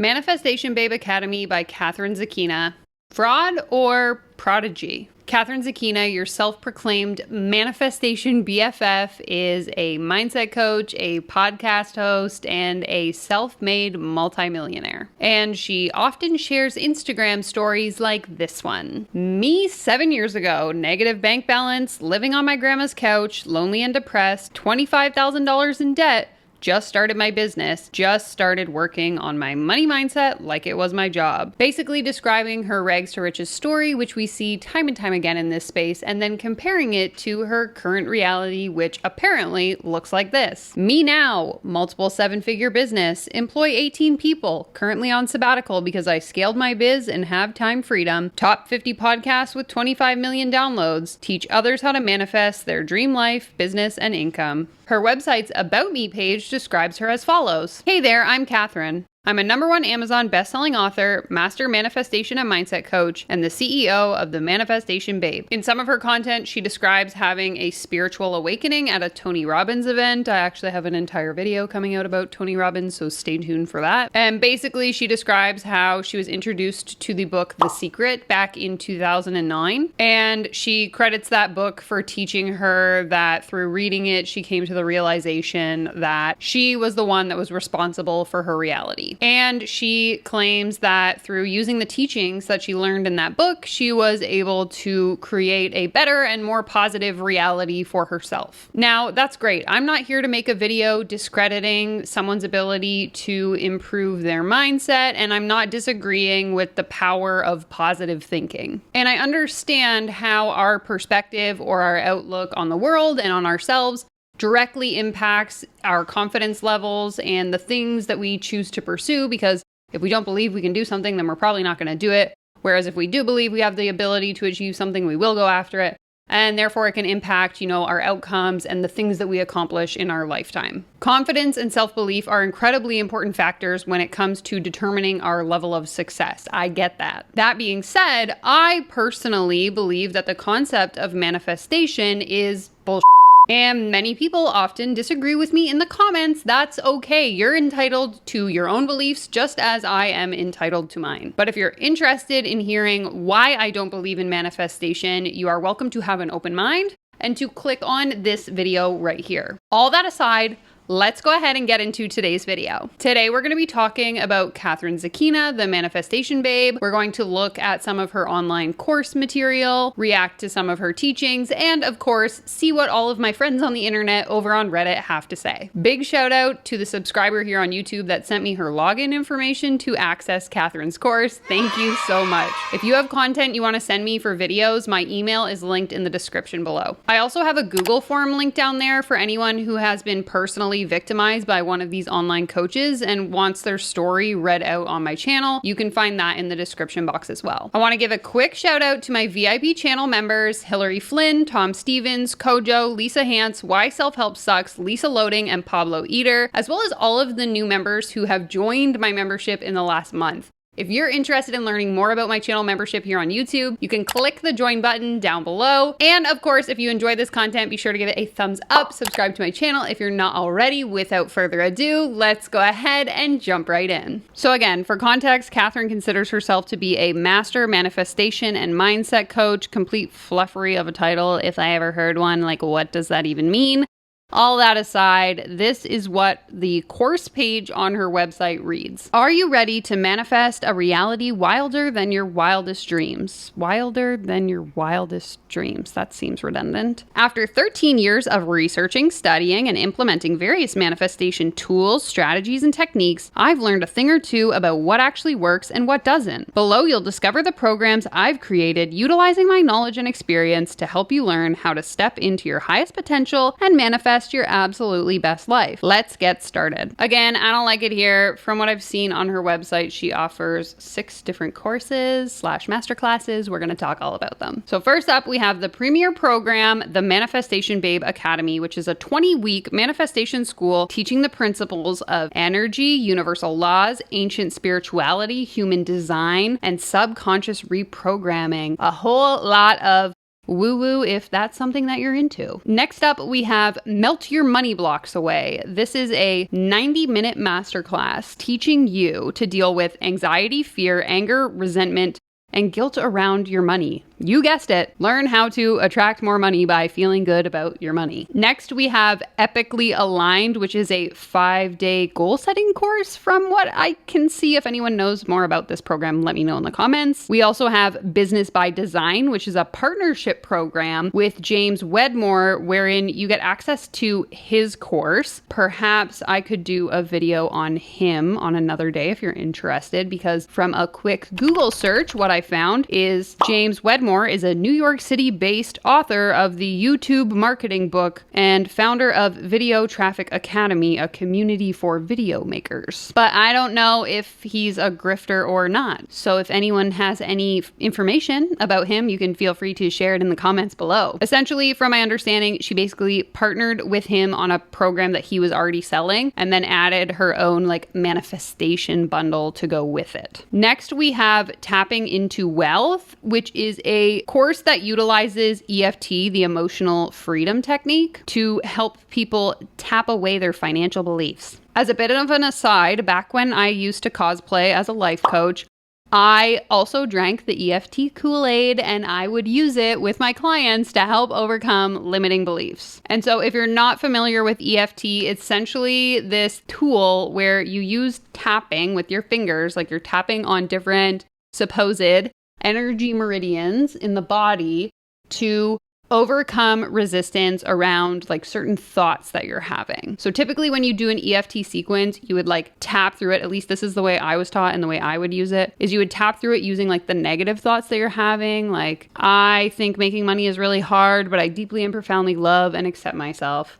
Manifestation Babe Academy by Kathrin Zenkina. Fraud or prodigy? Kathrin Zenkina, your self-proclaimed manifestation BFF, is a mindset coach, a podcast host, and a self-made multimillionaire. And she often shares Instagram stories like this one. Me 7 years ago, negative bank balance, living on my grandma's couch, lonely and depressed, $25,000 in debt, just started my business, just started working on my money mindset like it was my job. Basically describing her rags to riches story, which we see time and time again in this space, and then comparing it to her current reality, which apparently looks like this. Me now, multiple seven-figure business, employ 18 people, currently on sabbatical because I scaled my biz and have time freedom, top 50 podcasts with 25 million downloads, teach others how to manifest their dream life, business, and income. Her website's About Me page describes her as follows. Hey there, I'm Kathrin. I'm a #1 Amazon bestselling author, master manifestation and mindset coach, and the CEO of the Manifestation Babe. In some of her content, she describes having a spiritual awakening at a Tony Robbins event. I actually have an entire video coming out about Tony Robbins, so stay tuned for that. And basically, she describes how she was introduced to the book The Secret back in 2009. And she credits that book for teaching her that through reading it, she came to the realization that she was the one that was responsible for her reality. And she claims that through using the teachings that she learned in that book, she was able to create a better and more positive reality for herself. Now, that's great. I'm not here to make a video discrediting someone's ability to improve their mindset, and I'm not disagreeing with the power of positive thinking. And I understand how our perspective or our outlook on the world and on ourselves directly impacts our confidence levels and the things that we choose to pursue, because if we don't believe we can do something, then we're probably not going to do it. Whereas if we do believe we have the ability to achieve something, we will go after it. And therefore it can impact, our outcomes and the things that we accomplish in our lifetime. Confidence and self-belief are incredibly important factors when it comes to determining our level of success. I get that. That being said, I personally believe that the concept of manifestation is bullshit. And many people often disagree with me in the comments. That's okay. You're entitled to your own beliefs just as I am entitled to mine. But if you're interested in hearing why I don't believe in manifestation, you are welcome to have an open mind and to click on this video right here. All that aside, let's go ahead and get into today's video. Today, we're going to be talking about Kathrin Zenkina, the Manifestation Babe. We're going to look at some of her online course material, react to some of her teachings, and of course, see what all of my friends on the internet over on Reddit have to say. Big shout out to the subscriber here on YouTube that sent me her login information to access Kathrin's course. Thank you so much. If you have content you want to send me for videos, my email is linked in the description below. I also have a Google form link down there for anyone who has been personally victimized by one of these online coaches and wants their story read out on my channel. You can find that in the description box as well. I want to give a quick shout out to my VIP channel members, Hillary Flynn, Tom Stevens, Kojo, Lisa Hance, Why Self-Help Sucks, Lisa Loading, and Pablo Eater, as well as all of the new members who have joined my membership in the last month. If you're interested in learning more about my channel membership here on YouTube, you can click the join button down below. And of course, if you enjoy this content, be sure to give it a thumbs up, subscribe to my channel if you're not already. Without further ado, let's go ahead and jump right in. So again, for context, Kathrin considers herself to be a master manifestation and mindset coach, complete fluffery of a title if I ever heard one. Like, what does that even mean? All that aside, this is what the course page on her website reads. Are you ready to manifest a reality wilder than your wildest dreams? Wilder than your wildest dreams. That seems redundant. After 13 years of researching, studying, and implementing various manifestation tools, strategies, and techniques, I've learned a thing or two about what actually works and what doesn't. Below, you'll discover the programs I've created utilizing my knowledge and experience to help you learn how to step into your highest potential and manifest your absolutely best life. Let's get started. Again, I don't like it here. From what I've seen on her website, she offers 6 different courses / masterclasses. We're going to talk all about them. So first up, we have the premier program, the Manifestation Babe Academy, which is a 20-week manifestation school teaching the principles of energy, universal laws, ancient spirituality, human design, and subconscious reprogramming. A whole lot of woo-woo if that's something that you're into. Next up, we have Melt Your Money Blocks Away. This is a 90-minute masterclass teaching you to deal with anxiety, fear, anger, resentment, and guilt around your money. You guessed it. Learn how to attract more money by feeling good about your money. Next, we have Epically Aligned, which is a 5-day goal setting course from what I can see. If anyone knows more about this program, let me know in the comments. We also have Business by Design, which is a partnership program with James Wedmore, wherein you get access to his course. Perhaps I could do a video on him on another day if you're interested, because from a quick Google search, what I found is James Wedmore is a New York City-based author of the YouTube marketing book and founder of Video Traffic Academy, a community for video makers. But I don't know if he's a grifter or not. So if anyone has any information about him, you can feel free to share it in the comments below. Essentially, from my understanding, she basically partnered with him on a program that he was already selling and then added her own manifestation bundle to go with it. Next, we have Tapping into Wealth, which is a course that utilizes EFT, the emotional freedom technique, to help people tap away their financial beliefs. As a bit of an aside, back when I used to cosplay as a life coach, I also drank the EFT Kool-Aid, and I would use it with my clients to help overcome limiting beliefs. And so if you're not familiar with EFT, it's essentially this tool where you use tapping with your fingers, like you're tapping on different supposed energy meridians in the body to overcome resistance around certain thoughts that you're having. So typically when you do an EFT sequence, you would tap through it. At least this is the way I was taught, and the way I would use it is you would tap through it using the negative thoughts that you're having. I think making money is really hard, but I deeply and profoundly love and accept myself.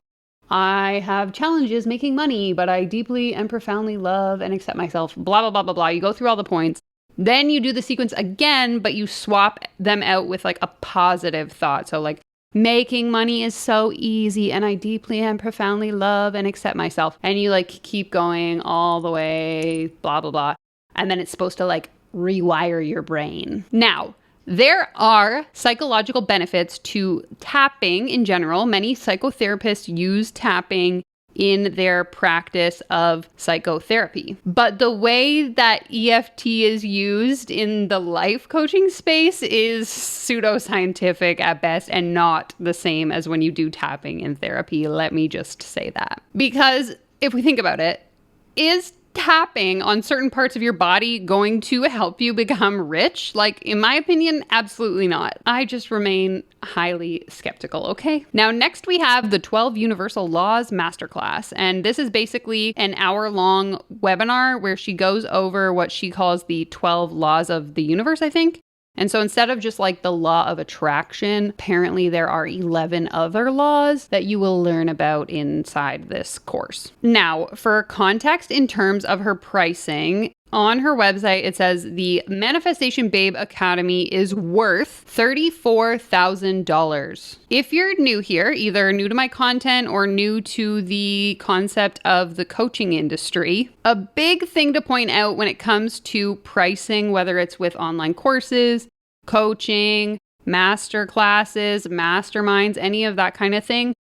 I have challenges making money, but I deeply and profoundly love and accept myself. Blah, blah, blah, blah, blah. You go through all the points. Then you do the sequence again, but you swap them out with a positive thought. So making money is so easy, and I deeply and profoundly love and accept myself. And you keep going all the way, blah, blah, blah. And then it's supposed to rewire your brain. Now, there are psychological benefits to tapping in general. Many psychotherapists use tapping in their practice of psychotherapy. But the way that EFT is used in the life coaching space is pseudoscientific at best, and not the same as when you do tapping in therapy. Let me just say that. Because if we think about it, is tapping on certain parts of your body going to help you become rich? In my opinion, absolutely not. I just remain highly skeptical, okay? Now, next we have the 12 Universal Laws Masterclass. And this is basically an hour-long webinar where she goes over what she calls the 12 laws of the universe, I think. And so instead of just the law of attraction, apparently there are 11 other laws that you will learn about inside this course. Now, for context in terms of her pricing, on her website, it says the Manifestation Babe Academy is worth $34,000. If you're new here, either new to my content or new to the concept of the coaching industry, a big thing to point out when it comes to pricing, whether it's with online courses, coaching, master classes, masterminds, any of that kind of thing,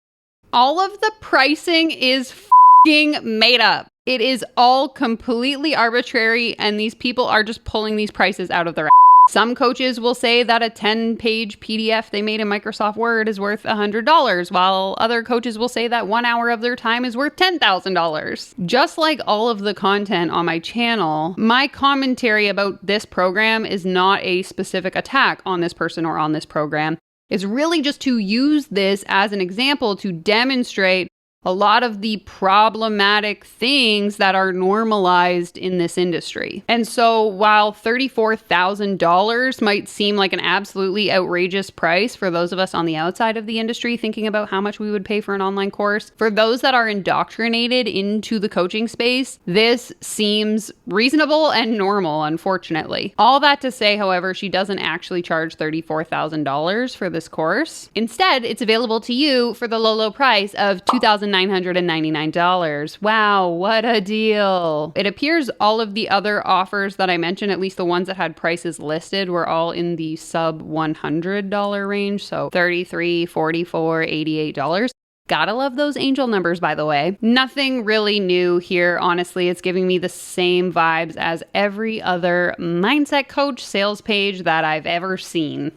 all of the pricing is f***ing made up. It is all completely arbitrary, and these people are just pulling these prices out of their ass. Some coaches will say that a 10-page PDF they made in Microsoft Word is worth $100, while other coaches will say that 1 hour of their time is worth $10,000. Just like all of the content on my channel, my commentary about this program is not a specific attack on this person or on this program. It's really just to use this as an example to demonstrate a lot of the problematic things that are normalized in this industry. And so while $34,000 might seem like an absolutely outrageous price for those of us on the outside of the industry thinking about how much we would pay for an online course, for those that are indoctrinated into the coaching space, this seems reasonable and normal, unfortunately. All that to say, however, she doesn't actually charge $34,000 for this course. Instead, it's available to you for the low price of $2,999. $1,999. Wow, what a deal. It appears all of the other offers that I mentioned, at least the ones that had prices listed, were all in the sub $100 range. So $33, $44, $88. Gotta love those angel numbers, by the way. Nothing really new here, honestly. It's giving me the same vibes as every other mindset coach sales page that I've ever seen.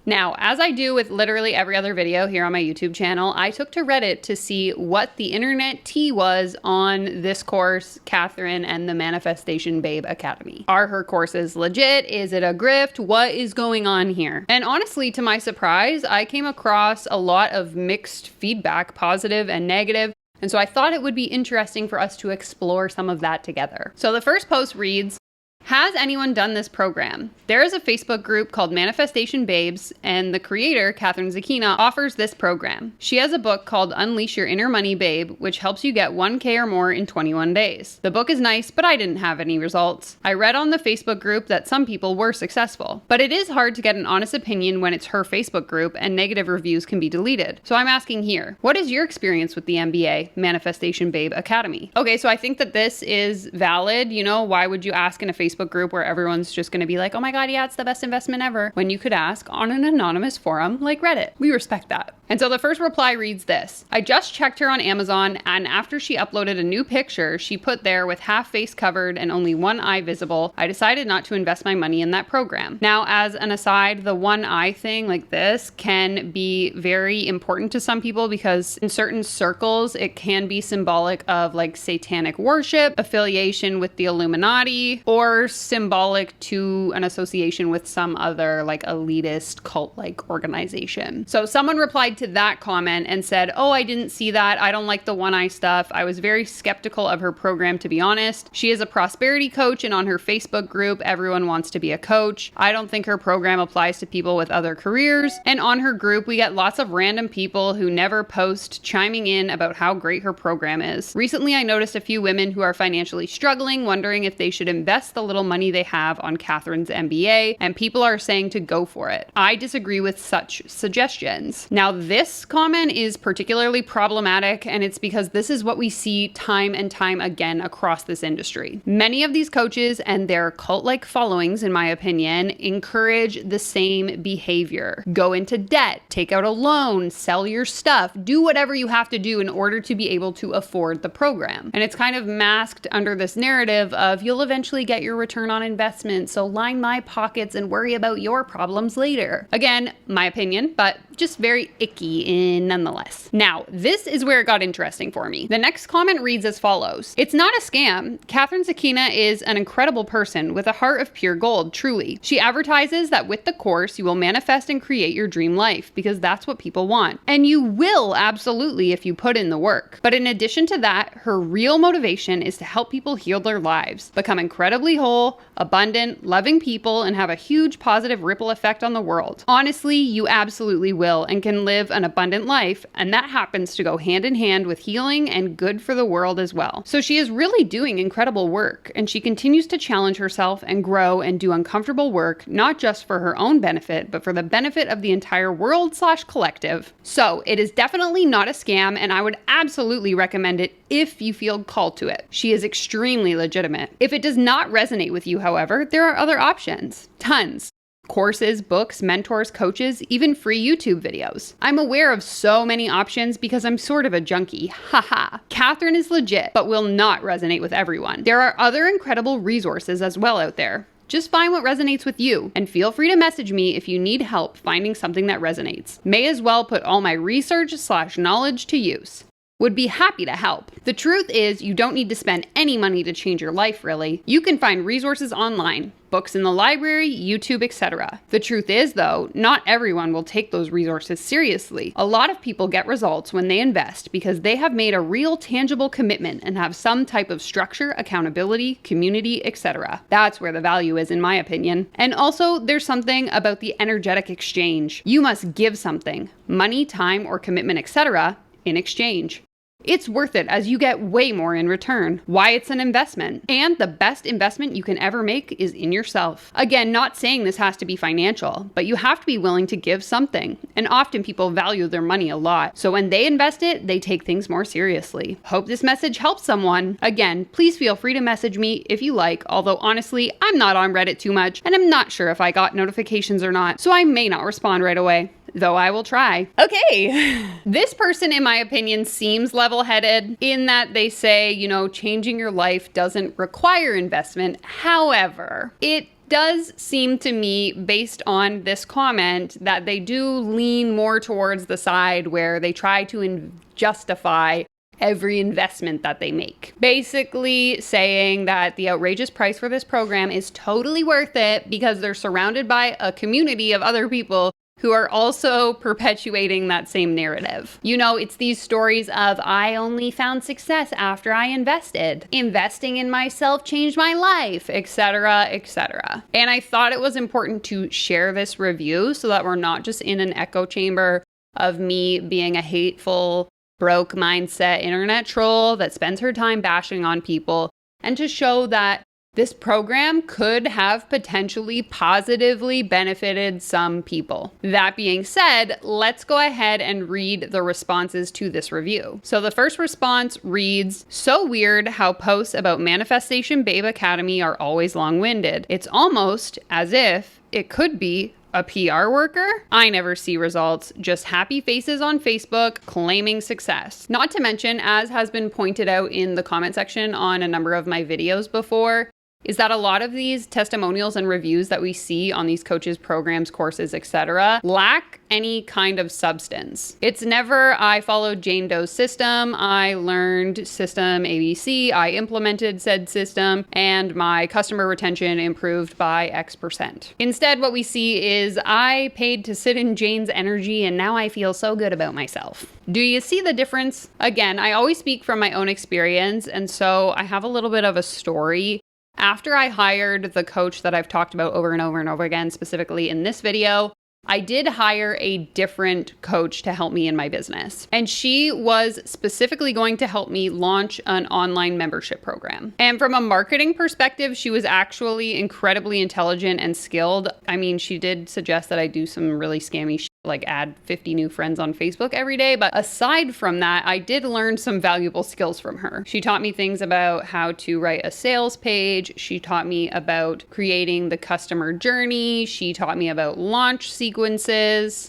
Now, as I do with literally every other video here on my YouTube channel, I took to Reddit to see what the internet tea was on this course, Kathrin and the Manifestation Babe Academy. Are her courses legit? Is it a grift? What is going on here? And honestly, to my surprise, I came across a lot of mixed feedback, positive and negative. And so I thought it would be interesting for us to explore some of that together. So the first post reads, "Has anyone done this program? There is a Facebook group called Manifestation Babes, and the creator, Kathrin Zenkina, offers this program. She has a book called Unleash Your Inner Money Babe, which helps you get 1K or more in 21 days. The book is nice, but I didn't have any results. I read on the Facebook group that some people were successful, but it is hard to get an honest opinion when it's her Facebook group and negative reviews can be deleted. So I'm asking here, what is your experience with the MBA Manifestation Babe Academy?" Okay, so I think that this is valid. You know, why would you ask in a Facebook group where everyone's just going to be like, "Oh my God, yeah, it's the best investment ever," when you could ask on an anonymous forum like Reddit? We respect that. And so the first reply reads this: "I just checked her on Amazon, and after she uploaded a new picture she put there with half face covered and only one eye visible, I decided not to invest my money in that program." Now, as an aside, the one eye thing like this can be very important to some people because in certain circles it can be symbolic of like satanic worship, affiliation with the Illuminati, or symbolic to an association with some other like elitist cult-like organization. So someone replied to that comment and said, "Oh, I didn't see that. I don't like the one eye stuff. I was very skeptical of her program, to be honest. She is a prosperity coach, and on her Facebook group, everyone wants to be a coach. I don't think her program applies to people with other careers. And on her group, we get lots of random people who never post chiming in about how great her program is. Recently, I noticed a few women who are financially struggling, wondering if they should invest the little money they have on Kathrin's MBA, and people are saying to go for it. I disagree with such suggestions." Now, this comment is particularly problematic, and it's because this is what we see time and time again across this industry. Many of these coaches and their cult-like followings, in my opinion, encourage the same behavior. Go into debt, take out a loan, sell your stuff, do whatever you have to do in order to be able to afford the program. And it's kind of masked under this narrative of you'll eventually get your return on investment, so line my pockets and worry about your problems later. Again, my opinion, but just very icky nonetheless. Now, this is where it got interesting for me. The next comment reads as follows: "It's not a scam. Kathrin Zenkina is an incredible person with a heart of pure gold, truly. She advertises that with the course, you will manifest and create your dream life because that's what people want. And you will absolutely if you put in the work. But in addition to that, her real motivation is to help people heal their lives, become incredibly whole, abundant, loving people, and have a huge positive ripple effect on the world. Honestly, you absolutely will and can live an abundant life, and that happens to go hand in hand with healing and good for the world as well. So she is really doing incredible work, and she continues to challenge herself and grow and do uncomfortable work, not just for her own benefit, but for the benefit of the entire world/collective. So it is definitely not a scam, and I would absolutely recommend it if you feel called to it. She is extremely legitimate. If it does not resonate with you, however, there are other options. Tons. Courses, books, mentors, coaches, even free YouTube videos. I'm aware of so many options because I'm sort of a junkie. Haha. Kathrin is legit, but will not resonate with everyone. There are other incredible resources as well out there. Just find what resonates with you, and feel free to message me if you need help finding something that resonates. May as well put all my research/knowledge to use. Would be happy to help. The truth is, you don't need to spend any money to change your life, really. You can find resources online, books in the library, YouTube, etc. The truth is, though, not everyone will take those resources seriously. A lot of people get results when they invest because they have made a real tangible commitment and have some type of structure, accountability, community, etc. That's where the value is, in my opinion. And also, there's something about the energetic exchange. You must give something, money, time, or commitment, etc., in exchange. It's worth it as you get way more in return. Why it's an investment. And the best investment you can ever make is in yourself. Again, not saying this has to be financial, but you have to be willing to give something. And often people value their money a lot. So when they invest it, they take things more seriously. Hope this message helps someone. Again, please feel free to message me if you like, although honestly, I'm not on Reddit too much, and I'm not sure if I got notifications or not, so I may not respond right away. Though I will try. Okay. This person, in my opinion, seems level-headed in that they say, changing your life doesn't require investment. However, it does seem to me, based on this comment, that they do lean more towards the side where they try to justify every investment that they make. Basically saying that the outrageous price for this program is totally worth it because they're surrounded by a community of other people who are also perpetuating that same narrative. It's these stories of, I only found success after I invested. Investing in myself changed my life, etc., etc. And I thought it was important to share this review so that we're not just in an echo chamber of me being a hateful, broke mindset internet troll that spends her time bashing on people, and to show that this program could have potentially positively benefited some people. That being said, let's go ahead and read the responses to this review. So the first response reads, "So weird how posts about Manifestation Babe Academy are always long-winded. It's almost as if it could be a PR worker? I never see results, just happy faces on Facebook claiming success." Not to mention, as has been pointed out in the comment section on a number of my videos before, is that a lot of these testimonials and reviews that we see on these coaches, programs, courses, etc., lack any kind of substance. It's never, I followed Jane Doe's system, I learned system ABC, I implemented said system, and my customer retention improved by X%. Instead, what we see is, I paid to sit in Jane's energy and now I feel so good about myself. Do you see the difference? Again, I always speak from my own experience, and so I have a little bit of a story. After I hired the coach that I've talked about over and over and over again, specifically in this video, I did hire a different coach to help me in my business. And she was specifically going to help me launch an online membership program. And from a marketing perspective, she was actually incredibly intelligent and skilled. I mean, she did suggest that I do some really scammy shit, like add 50 new friends on Facebook every day. But aside from that, I did learn some valuable skills from her. She taught me things about how to write a sales page. She taught me about creating the customer journey. She taught me about launch sequences,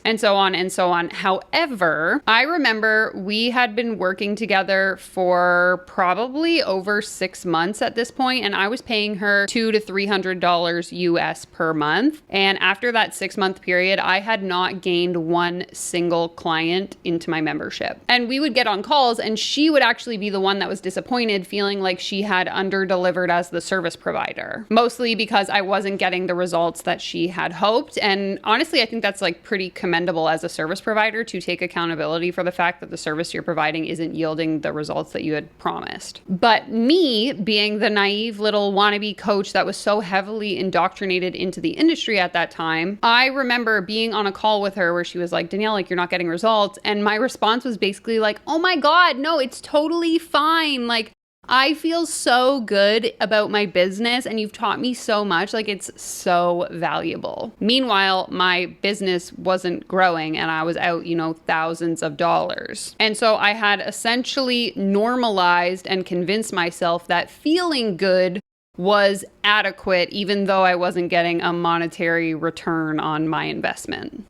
and so on and so on. However, I remember we had been working together for probably over 6 months at this point, and I was paying her $200 to $300 US per month. And after that 6-month period, I had not gained one single client into my membership. And we would get on calls and she would actually be the one that was disappointed, feeling like she had under-delivered as the service provider, mostly because I wasn't getting the results that she had hoped. And honestly, I think that's like pretty commendable as a service provider to take accountability for the fact that the service you're providing isn't yielding the results that you had promised. But me, being the naive little wannabe coach that was so heavily indoctrinated into the industry at that time, I remember being on a call with her where she was like, "Danielle, like, you're not getting results." And my response was basically like, "Oh my God, no, it's totally fine. Like, I feel so good about my business and you've taught me so much. Like, it's so valuable." Meanwhile, my business wasn't growing and I was out, thousands of dollars. And so I had essentially normalized and convinced myself that feeling good was adequate, even though I wasn't getting a monetary return on my investment.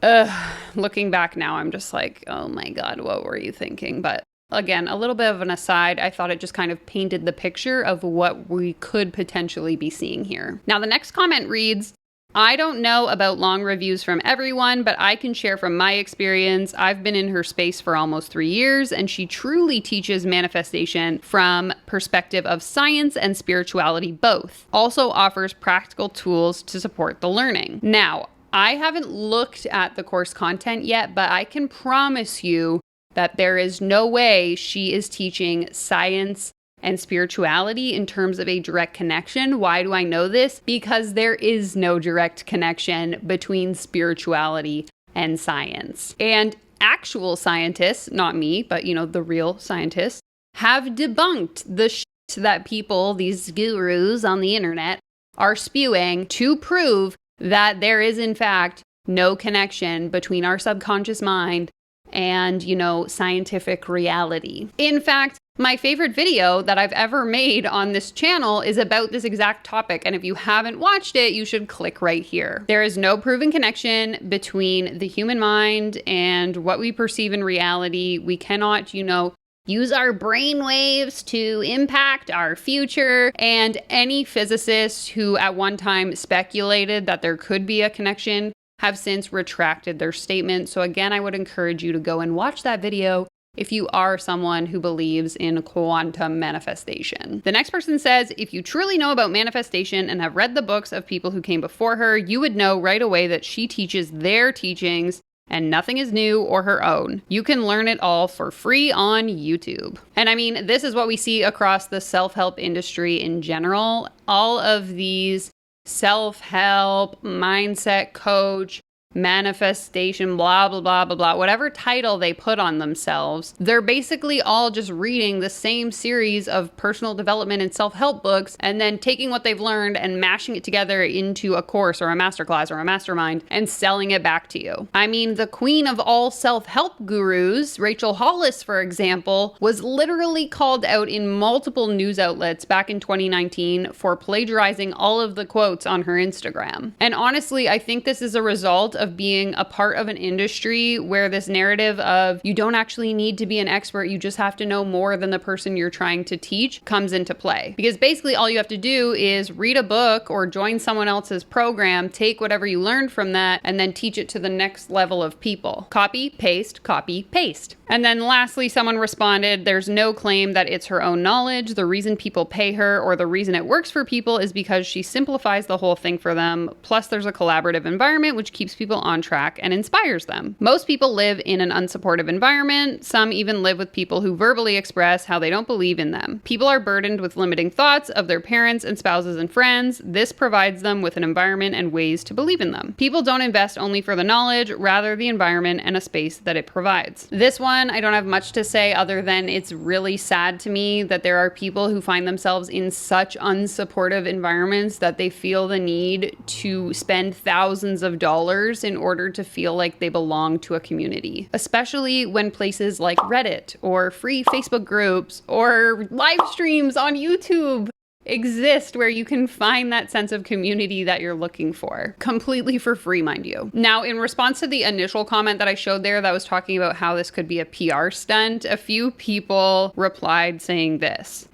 Looking back now, I'm just like, oh my God, what were you thinking? But again, a little bit of an aside, I thought it just kind of painted the picture of what we could potentially be seeing here. Now, the next comment reads, "I don't know about long reviews from everyone, but I can share from my experience. I've been in her space for almost 3 years, and she truly teaches manifestation from perspective of science and spirituality both. Also offers practical tools to support the learning." Now, I haven't looked at the course content yet, but I can promise you that there is no way she is teaching science and spirituality in terms of a direct connection. Why do I know this? Because there is no direct connection between spirituality and science. And actual scientists, not me, but the real scientists, have debunked the shit that people, these gurus on the internet, are spewing to prove that there is, in fact, no connection between our subconscious mind and, scientific reality. In fact, my favorite video that I've ever made on this channel is about this exact topic, and if you haven't watched it, you should click right here. There is no proven connection between the human mind and what we perceive in reality. We cannot, use our brain waves to impact our future. And any physicists who at one time speculated that there could be a connection have since retracted their statement. So again, I would encourage you to go and watch that video if you are someone who believes in quantum manifestation. The next person says, if you truly know about manifestation and have read the books of people who came before her, you would know right away that she teaches their teachings and nothing is new or her own. You can learn it all for free on YouTube. And I mean, this is what we see across the self-help industry in general. All of these self-help, mindset coach, manifestation, blah, blah, blah, blah, blah, whatever title they put on themselves, they're basically all just reading the same series of personal development and self-help books and then taking what they've learned and mashing it together into a course or a masterclass or a mastermind and selling it back to you. I mean, the queen of all self-help gurus, Rachel Hollis, for example, was literally called out in multiple news outlets back in 2019 for plagiarizing all of the quotes on her Instagram. And honestly, I think this is a result of being a part of an industry where this narrative of you don't actually need to be an expert, you just have to know more than the person you're trying to teach comes into play. Because basically all you have to do is read a book or join someone else's program, take whatever you learned from that, and then teach it to the next level of people. Copy, paste, copy, paste. And then lastly, someone responded, there's no claim that it's her own knowledge. The reason people pay her or the reason it works for people is because she simplifies the whole thing for them. Plus there's a collaborative environment which keeps people on track and inspires them. Most people live in an unsupportive environment. Some even live with people who verbally express how they don't believe in them. People are burdened with limiting thoughts of their parents and spouses and friends. This provides them with an environment and ways to believe in them. People don't invest only for the knowledge, rather the environment and a space that it provides. This one, I don't have much to say other than it's really sad to me that there are people who find themselves in such unsupportive environments that they feel the need to spend thousands of dollars in order to feel like they belong to a community, especially when places like Reddit or free Facebook groups or live streams on YouTube exist where you can find that sense of community that you're looking for, completely for free, mind you. Now, in response to the initial comment that I showed there that was talking about how this could be a PR stunt, a few people replied saying this,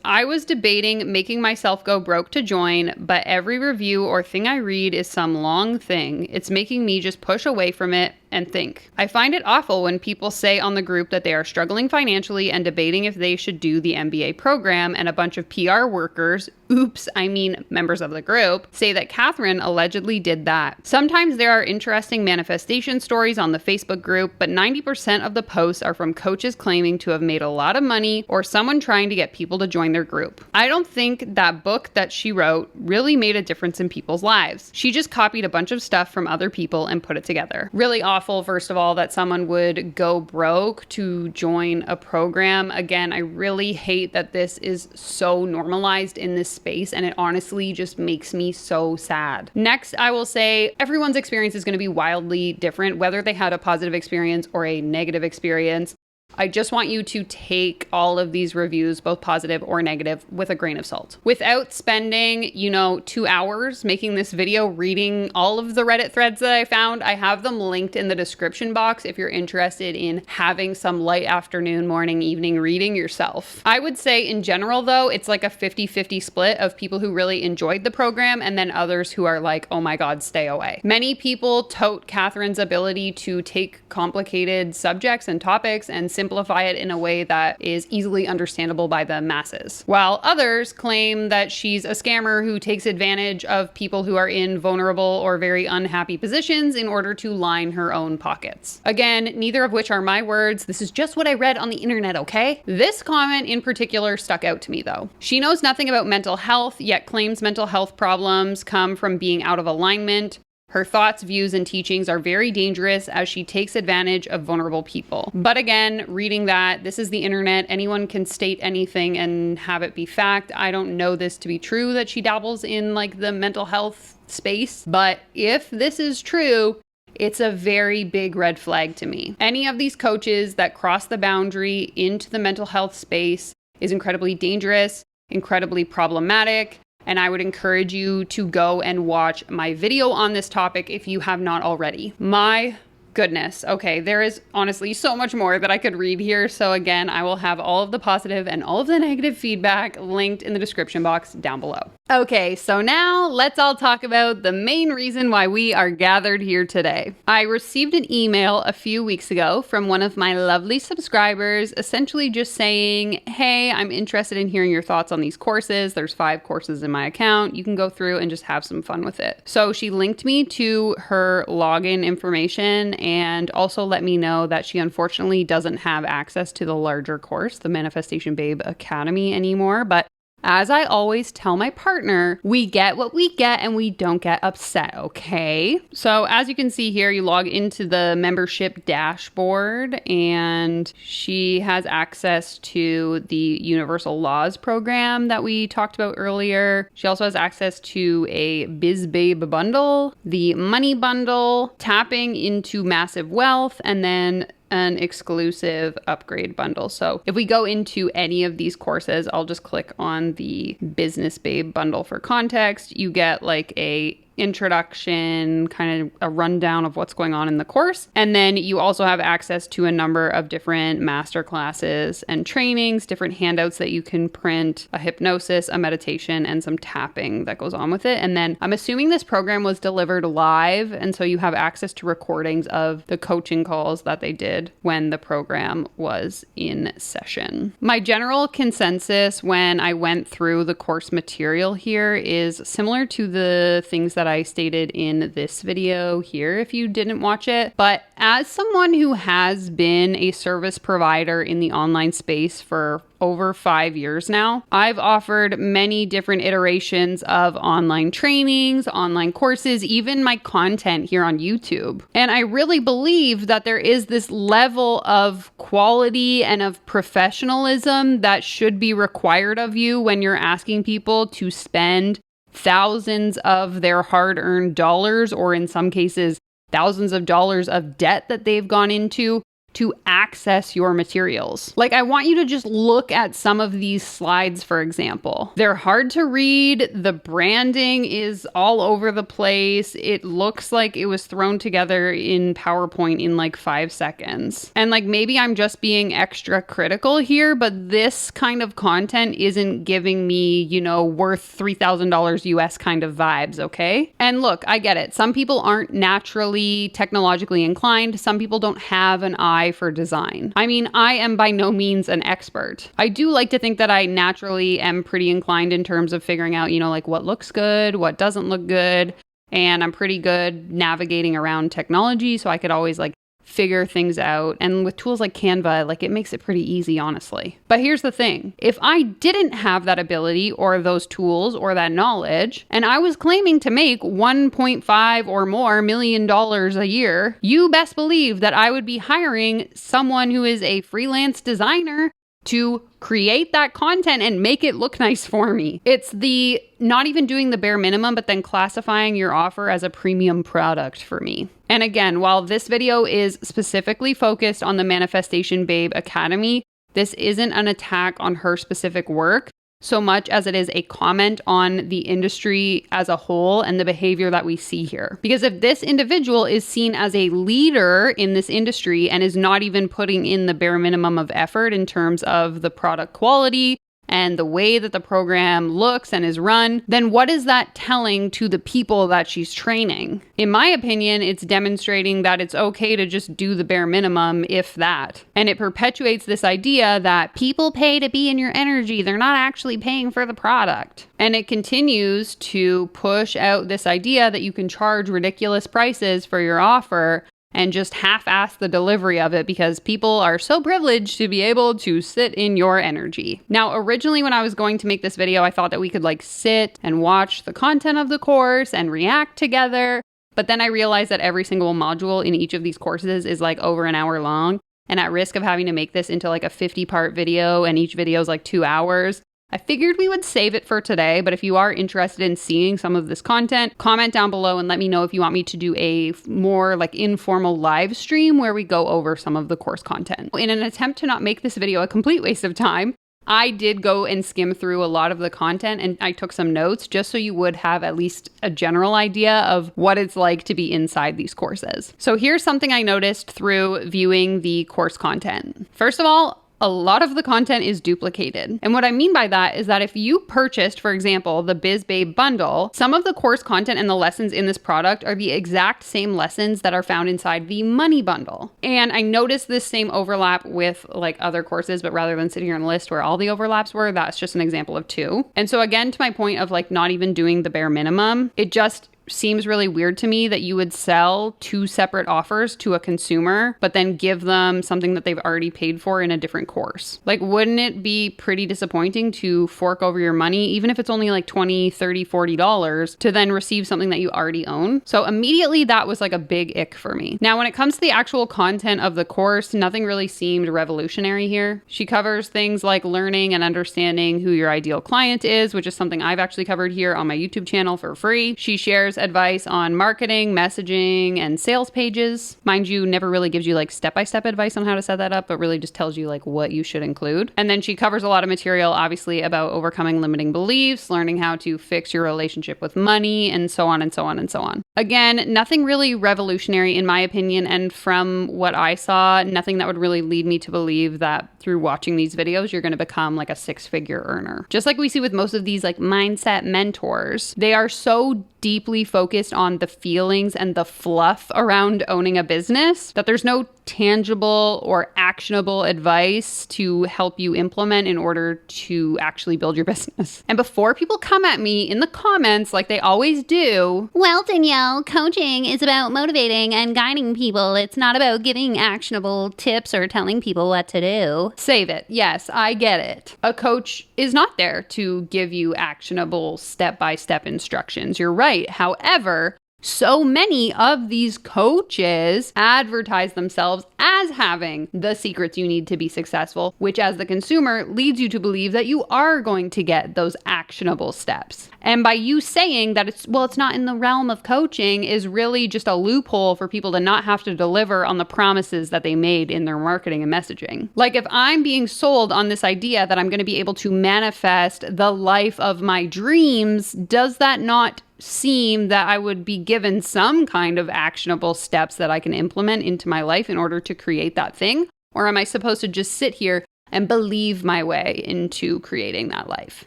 I was debating making myself go broke to join, but every review or thing I read is some long thing. It's making me just push away from it and think. I find it awful when people say on the group that they are struggling financially and debating if they should do the MBA program, and a bunch of PR workers, members of the group, say that Kathrin allegedly did that. Sometimes there are interesting manifestation stories on the Facebook group, but 90% of the posts are from coaches claiming to have made a lot of money or someone trying to get people to join their group. I don't think that book that she wrote really made a difference in people's lives. She just copied a bunch of stuff from other people and put it together. Really awful, first of all, that someone would go broke to join a program. Again, I really hate that this is so normalized in this space, and it honestly just makes me so sad. Next, I will say everyone's experience is going to be wildly different, whether they had a positive experience or a negative experience. I just want you to take all of these reviews, both positive or negative, with a grain of salt. Without spending, 2 hours making this video, reading all of the Reddit threads that I found, I have them linked in the description box if you're interested in having some light afternoon, morning, evening reading yourself. I would say in general, though, it's like a 50-50 split of people who really enjoyed the program and then others who are like, oh my God, stay away. Many people tote Kathrin's ability to take complicated subjects and topics and simplify it in a way that is easily understandable by the masses, while others claim that she's a scammer who takes advantage of people who are in vulnerable or very unhappy positions in order to line her own pockets. Again, neither of which are my words. This is just what I read on the internet, okay? This comment in particular stuck out to me though. She knows nothing about mental health, yet claims mental health problems come from being out of alignment. Her thoughts, views, and teachings are very dangerous as she takes advantage of vulnerable people. But again, reading that, this is the internet. Anyone can state anything and have it be fact. I don't know this to be true that she dabbles in like the mental health space. But if this is true, it's a very big red flag to me. Any of these coaches that cross the boundary into the mental health space is incredibly dangerous, incredibly problematic. And I would encourage you to go and watch my video on this topic if you have not already. My goodness. Okay, there is honestly so much more that I could read here. So again, I will have all of the positive and all of the negative feedback linked in the description box down below. Okay, so now let's all talk about the main reason why we are gathered here today. I received an email a few weeks ago from one of my lovely subscribers, essentially just saying, hey, I'm interested in hearing your thoughts on these courses. There's 5 courses in my account. You can go through and just have some fun with it. So she linked me to her login information and also let me know that she unfortunately doesn't have access to the larger course, the Manifestation Babe Academy anymore. But as I always tell my partner, we get what we get and we don't get upset, okay? So as you can see here, you log into the membership dashboard and she has access to the Universal Laws program that we talked about earlier. She also has access to a Biz Babe bundle, the Money bundle, tapping into Massive Wealth, and then an exclusive upgrade bundle. So if we go into any of these courses, I'll just click on the Business Babe bundle for context. You get like a introduction, kind of a rundown of what's going on in the course. And then you also have access to a number of different master classes and trainings, different handouts that you can print, a hypnosis, a meditation, and some tapping that goes on with it. And then I'm assuming this program was delivered live. And so you have access to recordings of the coaching calls that they did when the program was in session. My general consensus when I went through the course material here is similar to the things that I stated in this video here if you didn't watch it. But as someone who has been a service provider in the online space for over 5 years now, I've offered many different iterations of online trainings, online courses, even my content here on YouTube. And I really believe that there is this level of quality and of professionalism that should be required of you when you're asking people to spend thousands of their hard-earned dollars, or in some cases, thousands of dollars of debt that they've gone into to access your materials. Like, I want you to just look at some of these slides, for example. They're hard to read. The branding is all over the place. It looks like it was thrown together in PowerPoint in like 5 seconds. And like, maybe I'm just being extra critical here, but this kind of content isn't giving me, you know, worth $3,000 US kind of vibes, okay? And look, I get it. Some people aren't naturally technologically inclined. Some people don't have an eye for design. I mean, I am by no means an expert. I do like to think that I naturally am pretty inclined in terms of figuring out, you know, like what looks good, what doesn't look good. And I'm pretty good navigating around technology. So I could always like figure things out. And with tools like Canva, like it makes it pretty easy, honestly. But here's the thing. If I didn't have that ability or those tools or that knowledge, and I was claiming to make $1.5 or more million a year, you best believe that I would be hiring someone who is a freelance designer to create that content and make it look nice for me. It's the not even doing the bare minimum, but then classifying your offer as a premium product for me. And again, while this video is specifically focused on the Manifestation Babe Academy, this isn't an attack on her specific work so much as it is a comment on the industry as a whole and the behavior that we see here. Because if this individual is seen as a leader in this industry and is not even putting in the bare minimum of effort in terms of the product quality and the way that the program looks and is run, then what is that telling to the people that she's training? In my opinion, it's demonstrating that it's okay to just do the bare minimum, if that. And it perpetuates this idea that people pay to be in your energy. They're not actually paying for the product. And it continues to push out this idea that you can charge ridiculous prices for your offer and just half-ass the delivery of it because people are so privileged to be able to sit in your energy. Now, originally when I was going to make this video, I thought that we could like sit and watch the content of the course and react together. But then I realized that every single module in each of these courses is like over an hour long. And at risk of having to make this into like a 50-part video and each video is like 2 hours, I figured we would save it for today. But if you are interested in seeing some of this content, comment down below and let me know if you want me to do a more like informal live stream where we go over some of the course content. In an attempt to not make this video a complete waste of time, I did go and skim through a lot of the content and I took some notes just so you would have at least a general idea of what it's like to be inside these courses. So here's something I noticed through viewing the course content. First of all, a lot of the content is duplicated. And what I mean by that is that if you purchased, for example, the BizBabe bundle, some of the course content and the lessons in this product are the exact same lessons that are found inside the money bundle. And I noticed this same overlap with like other courses, but rather than sitting here on a list where all the overlaps were, that's just an example of 2. And so again, to my point of like not even doing the bare minimum, it just seems really weird to me that you would sell 2 separate offers to a consumer, but then give them something that they've already paid for in a different course. Like, wouldn't it be pretty disappointing to fork over your money, even if it's only like $20, $30, $40, to then receive something that you already own? So immediately that was like a big ick for me. Now, when it comes to the actual content of the course, nothing really seemed revolutionary here. She covers things like learning and understanding who your ideal client is, which is something I've actually covered here on my YouTube channel for free. She shares advice on marketing, messaging, and sales pages. Mind you, never really gives you like step-by-step advice on how to set that up, but really just tells you like what you should include. And then she covers a lot of material, obviously, about overcoming limiting beliefs, learning how to fix your relationship with money, and so on and so on and so on. Again, nothing really revolutionary in my opinion, and from what I saw, nothing that would really lead me to believe that through watching these videos, you're going to become like a 6-figure earner. Just like we see with most of these like mindset mentors, they are so deeply focused on the feelings and the fluff around owning a business that there's no tangible or actionable advice to help you implement in order to actually build your business. And before people come at me in the comments like they always do, well, Danielle, coaching is about motivating and guiding people. It's not about giving actionable tips or telling people what to do. Save it. Yes, I get it. A coach is not there to give you actionable step-by-step instructions. You're right. However, so many of these coaches advertise themselves as having the secrets you need to be successful, which as the consumer leads you to believe that you are going to get those actionable steps. And by you saying that it's not in the realm of coaching is really just a loophole for people to not have to deliver on the promises that they made in their marketing and messaging. Like if I'm being sold on this idea that I'm going to be able to manifest the life of my dreams, does that not seem that I would be given some kind of actionable steps that I can implement into my life in order to create that thing? Or am I supposed to just sit here and believe my way into creating that life?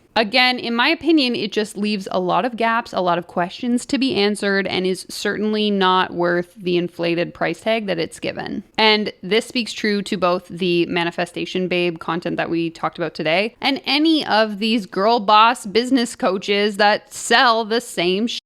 Again, in my opinion, it just leaves a lot of gaps, a lot of questions to be answered, and is certainly not worth the inflated price tag that it's given. And this speaks true to both the Manifestation Babe content that we talked about today and any of these girl boss business coaches that sell the same shit.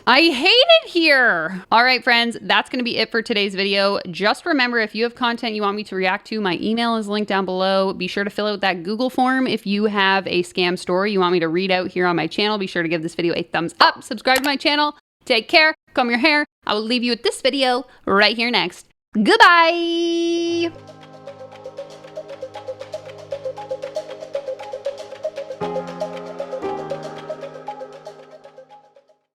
I hate it here. All right, friends, that's going to be it for today's video. Just remember, if you have content you want me to react to, my email is linked down below. Be sure to fill out that Google form if you have a scam story you want me to read out here on my channel. Be sure to give this video a thumbs up, subscribe to my channel, take care, comb your hair. I will leave you with this video right here next. Goodbye.